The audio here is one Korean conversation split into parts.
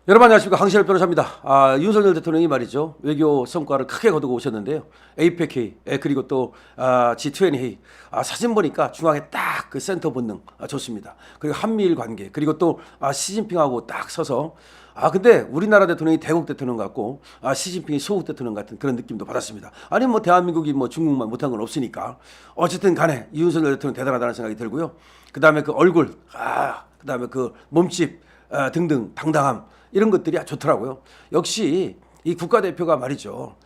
여러분 안녕하십니까. 황신일 변호사입니다. 윤석열 대통령이 말이죠. 외교 성과를 크게 거두고 오셨는데요. 에이펙 회의, 그리고 또 G20 회의. 사진 보니까 중앙에 딱 그 센터 본능 좋습니다. 그리고 한미일 관계, 그리고 또 시진핑하고 딱 서서 근데 우리나라 대통령이 대국 대통령 같고 시진핑이 소국 대통령 같은 그런 느낌도 받았습니다. 아니 뭐 대한민국이 뭐 중국만 못한 건 없으니까 어쨌든 간에 윤석열 대통령 대단하다는 생각이 들고요. 그다음에 그 얼굴, 그다음에 그 몸집 등등 당당함 이런 것들이 좋더라고요. 역시 이 국가대표가 말이죠.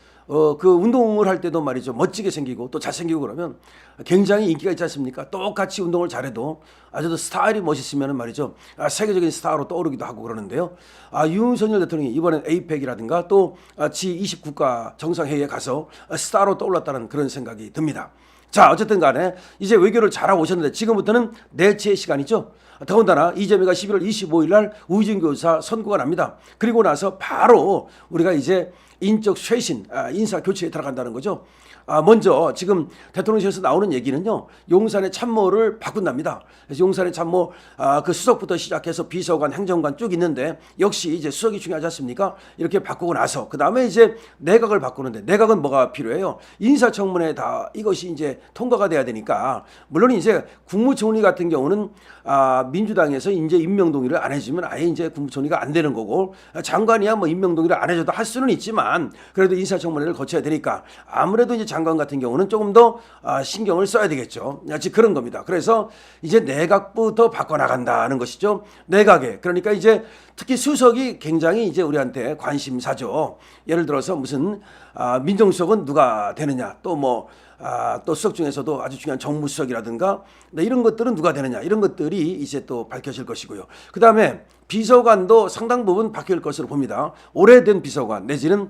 그 운동을 할 때도 말이죠. 멋지게 생기고 또 잘생기고 그러면 굉장히 인기가 있지 않습니까? 똑같이 운동을 잘해도 아주 스타일이 멋있으면 말이죠. 세계적인 스타로 떠오르기도 하고 그러는데요. 윤석열 대통령이 이번엔 에이펙이라든가 또 G20 국가 정상회의에 가서 스타로 떠올랐다는 그런 생각이 듭니다. 자, 어쨌든 간에 이제 외교를 잘하고 오셨는데 지금부터는 내치의 시간이죠. 더군다나 이재명이 11월 25일 날 우진교사 선고가 납니다. 그리고 나서 바로 우리가 이제 인적 쇄신, 인사 교체에 들어간다는 거죠. 먼저 지금 대통령실에서 나오는 얘기는요. 용산의 참모를 바꾼답니다. 그래서 용산의 참모 그 수석부터 시작해서 비서관, 행정관 쭉 있는데 역시 이제 수석이 중요하지 않습니까? 이렇게 바꾸고 나서 그 다음에 이제 내각을 바꾸는데 내각은 뭐가 필요해요? 인사청문회 다 이것이 이제 통과가 돼야 되니까 물론 이제 국무총리 같은 경우는 민주당에서 이제 임명 동의를 안 해주면 아예 이제 국무총리가 안 되는 거고 장관이야 뭐 임명 동의를 안 해줘도 할 수는 있지만 그래도 인사청문회를 거쳐야 되니까 아무래도 이제 장관 같은 경우는 조금 더 신경을 써야 되겠죠. 즉 그런 겁니다. 그래서 이제 내각부터 바꿔나간다는 것이죠. 내각에 그러니까 이제 특히 수석이 굉장히 이제 우리한테 관심사죠. 예를 들어서 무슨 민정수석은 누가 되느냐 또 뭐 또 수석 중에서도 아주 중요한 정무수석이라든가 이런 것들은 누가 되느냐 이런 것들이 이제 또 밝혀질 것이고요. 그 다음에 비서관도 상당 부분 바뀔 것으로 봅니다. 오래된 비서관 내지는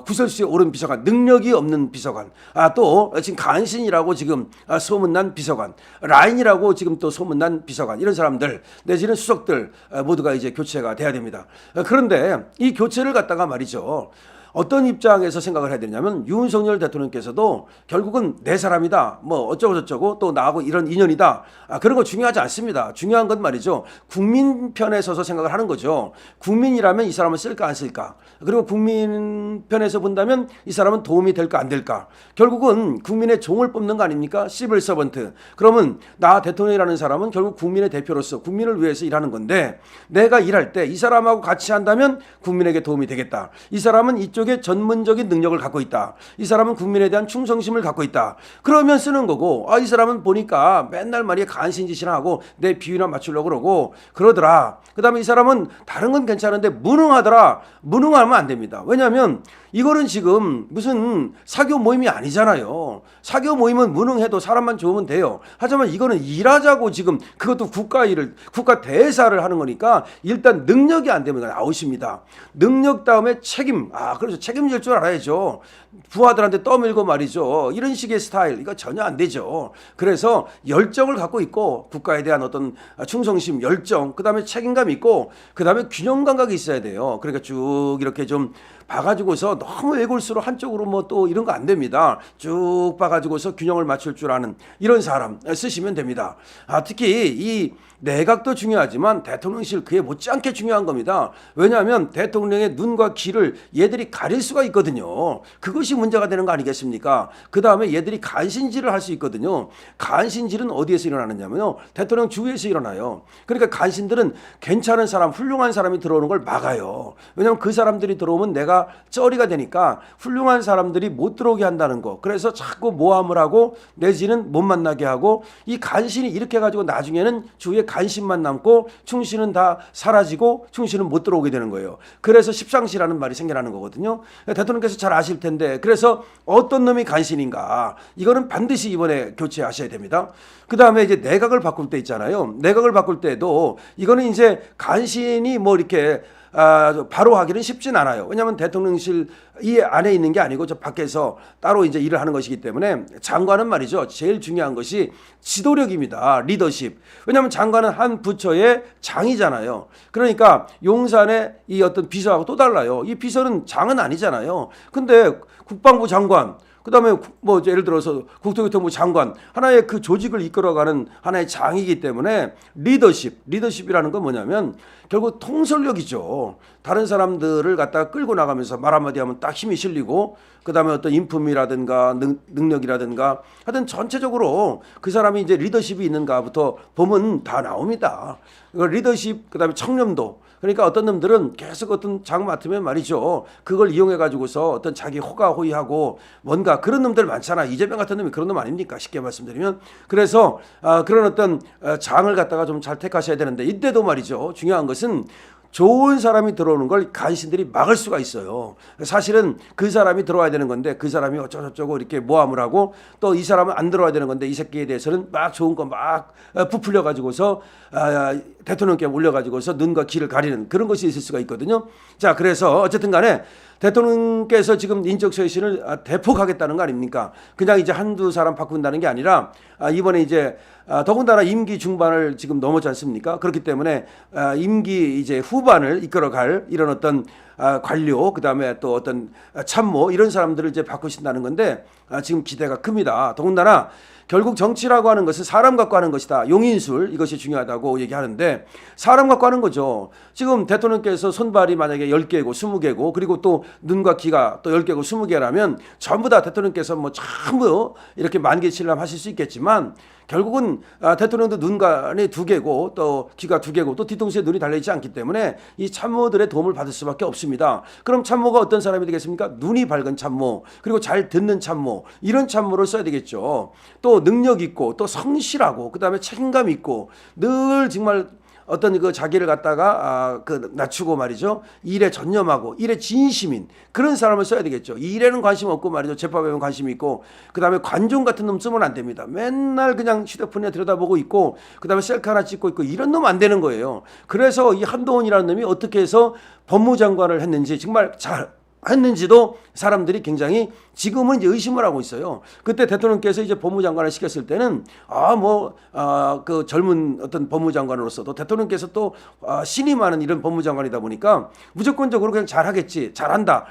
구설수에 오른 비서관, 능력이 없는 비서관, 또 지금 간신이라고 지금 소문난 비서관, 라인이라고 지금 또 소문난 비서관 이런 사람들 내지는 수석들 모두가 이제 교체가 돼야 됩니다. 그런데 이 교체를 갖다가 말이죠. 어떤 입장에서 생각을 해야 되냐면 윤석열 대통령께서도 결국은 내 사람이다 뭐 어쩌고 저쩌고 또 나하고 이런 인연이다 그런 거 중요하지 않습니다. 중요한 건 말이죠. 국민 편에 서서 생각을 하는 거죠. 국민이라면 이 사람을 쓸까 안 쓸까 그리고 국민 편에서 본다면 이 사람은 도움이 될까 안 될까 결국은 국민의 종을 뽑는 거 아닙니까? 시빌 서번트. 그러면 나 대통령이라는 사람은 결국 국민의 대표로서 국민을 위해서 일하는 건데 내가 일할 때 이 사람하고 같이 한다면 국민에게 도움이 되겠다. 이 사람은 이쪽에 전문적인 능력을 갖고 있다. 이 사람은 국민에 대한 충성심을 갖고 있다. 그러면 쓰는 거고 이 사람은 보니까 맨날 말이야 간신짓이나 하고 내 비위나 맞추려고 그러고 그러더라. 그 다음에 이 사람은 다른 건 괜찮은데 무능하더라. 무능하면 안 됩니다. 왜냐하면 이거는 지금 무슨 사교 모임이 아니잖아요. 사교 모임은 무능해도 사람만 좋으면 돼요. 하지만 이거는 일하자고 지금 그것도 국가 일을 국가 대사를 하는 거니까 일단 능력이 안 되면 아웃입니다. 능력 다음에 책임. 그래서 책임질 줄 알아야죠. 부하들한테 떠밀고 말이죠. 이런 식의 스타일 이거 전혀 안 되죠. 그래서 열정을 갖고 있고 국가에 대한 어떤 충성심, 열정, 그다음에 책임감 있고 그다음에 균형 감각이 있어야 돼요. 그러니까 쭉 이렇게 좀 봐가지고서 너무 외골수로 한쪽으로 뭐 또 이런 거 안 됩니다. 쭉 봐가지고서 균형을 맞출 줄 아는 이런 사람 쓰시면 됩니다. 특히 이 내각도 중요하지만 대통령실 그에 못지않게 중요한 겁니다. 왜냐하면 대통령의 눈과 귀를 얘들이 가릴 수가 있거든요. 그것이 문제가 되는 거 아니겠습니까? 그 다음에 얘들이 간신질을 할 수 있거든요. 간신질은 어디에서 일어나느냐면요. 대통령 주위에서 일어나요. 그러니까 간신들은 괜찮은 사람, 훌륭한 사람이 들어오는 걸 막아요. 왜냐하면 그 사람들이 들어오면 내가 쩌리가 되니까 훌륭한 사람들이 못 들어오게 한다는 거. 그래서 자꾸 모함을 하고 내지는 못 만나게 하고 이 간신이 이렇게 해가지고 나중에는 주위에 간신만 남고 충신은 다 사라지고 충신은 못 들어오게 되는 거예요. 그래서 십상시라는 말이 생겨나는 거거든요. 대통령께서 잘 아실 텐데 그래서 어떤 놈이 간신인가 이거는 반드시 이번에 교체하셔야 됩니다. 그 다음에 이제 내각을 바꿀 때 있잖아요. 내각을 바꿀 때도 이거는 이제 간신이 뭐 이렇게 바로 하기는 쉽진 않아요. 왜냐하면 대통령실 이 안에 있는 게 아니고 저 밖에서 따로 이제 일을 하는 것이기 때문에 장관은 말이죠. 제일 중요한 것이 지도력입니다. 리더십. 왜냐하면 장관은 한 부처의 장이잖아요. 그러니까 용산의 이 어떤 비서하고 또 달라요. 이 비서는 장은 아니잖아요. 근데 국방부 장관 그다음에 뭐 예를 들어서 국토교통부 장관 하나의 그 조직을 이끌어가는 하나의 장이기 때문에 리더십이라는 건 뭐냐면 결국 통솔력이죠. 다른 사람들을 갖다가 끌고 나가면서 말 한마디 하면 딱 힘이 실리고 그다음에 어떤 인품이라든가 능력이라든가 하여튼 전체적으로 그 사람이 이제 리더십이 있는가부터 보면 다 나옵니다. 리더십 그다음에 청렴도 그러니까 어떤 놈들은 계속 어떤 장 맡으면 말이죠. 그걸 이용해 가지고서 어떤 자기 호가호위하고 뭔가 그런 놈들 많잖아. 이재명 같은 놈이 그런 놈 아닙니까? 쉽게 말씀드리면. 그래서 그런 어떤 장을 갖다가 좀 잘 택하셔야 되는데 이때도 말이죠. 중요한 것은 좋은 사람이 들어오는 걸 간신들이 막을 수가 있어요. 사실은 그 사람이 들어와야 되는 건데 그 사람이 어쩌고저쩌고 이렇게 모함을 하고 또 이 사람은 안 들어와야 되는 건데 이 새끼에 대해서는 막 좋은 거 막 부풀려 가지고서 대통령께 올려 가지고서 눈과 귀를 가리는 그런 것이 있을 수가 있거든요. 자, 그래서 어쨌든 간에 대통령께서 지금 인적 쇄신을 대폭하겠다는 거 아닙니까? 그냥 이제 한두 사람 바꾼다는 게 아니라 이번에 이제 더군다나 임기 중반을 지금 넘었지 않습니까? 그렇기 때문에 임기 이제 후반을 이끌어갈 이런 어떤 관료 그다음에 또 어떤 참모 이런 사람들을 이제 바꾸신다는 건데 지금 기대가 큽니다. 더군다나 결국 정치라고 하는 것은 사람 갖고 하는 것이다. 용인술 이것이 중요하다고 얘기하는데 사람 갖고 하는 거죠. 지금 대통령께서 손발이 만약에 10개고 20개고 그리고 또 눈과 귀가 또 10개고 20개라면 전부 다 대통령께서 뭐 전부 이렇게 만개칠람 하실 수 있겠지만 결국은 대통령도 눈간에 2개고 또 귀가 2개고 또 뒤통수에 눈이 달려있지 않기 때문에 이 참모들의 도움을 받을 수밖에 없습니다. 그럼 참모가 어떤 사람이 되겠습니까? 눈이 밝은 참모 그리고 잘 듣는 참모 이런 참모를 써야 되겠죠. 또 능력 있고 또 성실하고 그다음에 책임감 있고 늘 정말 어떤 그 자기를 갖다가 그 낮추고 말이죠. 일에 전념하고 일에 진심인 그런 사람을 써야 되겠죠. 일에는 관심 없고 말이죠. 재판에는 관심이 있고 그다음에 관종 같은 놈 쓰면 안 됩니다. 맨날 그냥 휴대폰에 들여다보고 있고 그다음에 셀카 하나 찍고 있고 이런 놈 안 되는 거예요. 그래서 이 한동훈이라는 놈이 어떻게 해서 법무장관을 했는지 정말 잘 했는지도 사람들이 굉장히 지금은 이제 의심을 하고 있어요. 그때 대통령께서 이제 법무장관을 시켰을 때는 그 젊은 어떤 법무장관으로서도 대통령께서 또 신임하는 이런 법무장관이다 보니까 무조건적으로 그냥 잘하겠지, 잘한다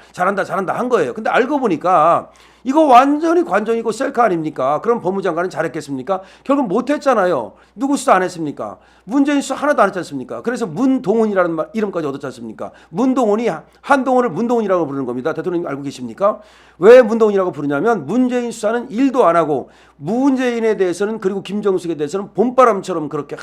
한 거예요. 근데 알고 보니까 이거 완전히 관종이고 셀카 아닙니까? 그럼 법무장관은 잘했겠습니까? 결국 못했잖아요. 누구 수사 안 했습니까? 문재인 수사 하나도 안 했지 않습니까? 그래서 문동훈이라는 이름까지 얻었지 않습니까? 문동훈이 한동훈을 문동훈이라고 부르는 겁니다. 대통령님 알고 계십니까? 왜 문동훈이라고 부르냐면 문재인 수사는 일도 안 하고 문재인에 대해서는 그리고 김정숙에 대해서는 봄바람처럼 그렇게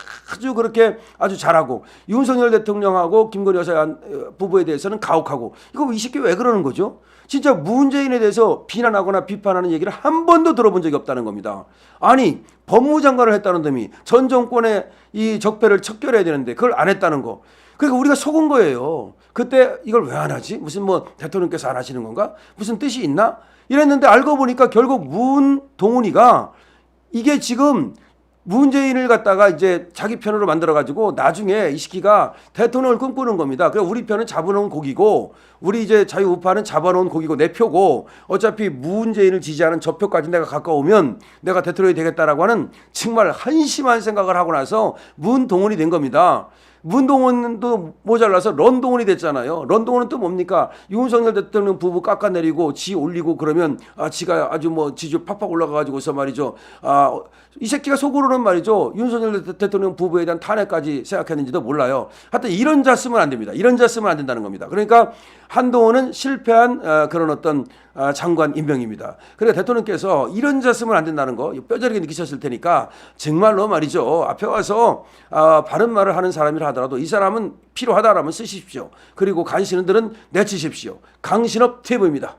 아주 잘하고 윤석열 대통령하고 김건희 여사 부부에 대해서는 가혹하고 이거 이 새끼 왜 그러는 거죠? 진짜 문재인에 대해서 비난하거나 비판하는 얘기를 한 번도 들어본 적이 없다는 겁니다. 아니 법무장관을 했다는 놈이 전 정권의 이 적폐를 척결해야 되는데 그걸 안 했다는 거. 그러니까 우리가 속은 거예요. 그때 이걸 왜 안 하지? 무슨 뭐 대통령께서 안 하시는 건가? 무슨 뜻이 있나? 이랬는데 알고 보니까 결국 문동훈이가 이게 지금 문재인을 갖다가 이제 자기 편으로 만들어가지고 나중에 이 시기가 대통령을 꿈꾸는 겁니다. 그래서 우리 편은 잡아놓은 고기고 우리 이제 자유우파는 잡아놓은 고기고 내 표고 어차피 문재인을 지지하는 저 표까지 내가 가까우면 내가 대통령이 되겠다라고 하는 정말 한심한 생각을 하고 나서 문동훈이 된 겁니다. 문동훈도 모자라서 런동훈이 됐잖아요. 런동훈은 또 뭡니까? 윤석열 대통령 부부 깎아내리고 지 올리고 그러면 지가 아주 뭐 지주 팍팍 올라가가지고서 말이죠. 이 새끼가 속으로는 말이죠. 윤석열 대통령 부부에 대한 탄핵까지 생각했는지도 몰라요. 하여튼 이런 자 쓰면 안 됩니다. 이런 자 쓰면 안 된다는 겁니다. 그러니까 한동훈은 실패한 그런 어떤 장관 임명입니다. 그러니까 대통령께서 이런 자 쓰면 안 된다는 거 뼈저리게 느끼셨을 테니까 정말로 말이죠. 앞에 와서 바른 말을 하는 사람이라 하더라도 이 사람은 필요하다라면 쓰십시오. 그리고 간신들은 내치십시오. 강신업 TV입니다.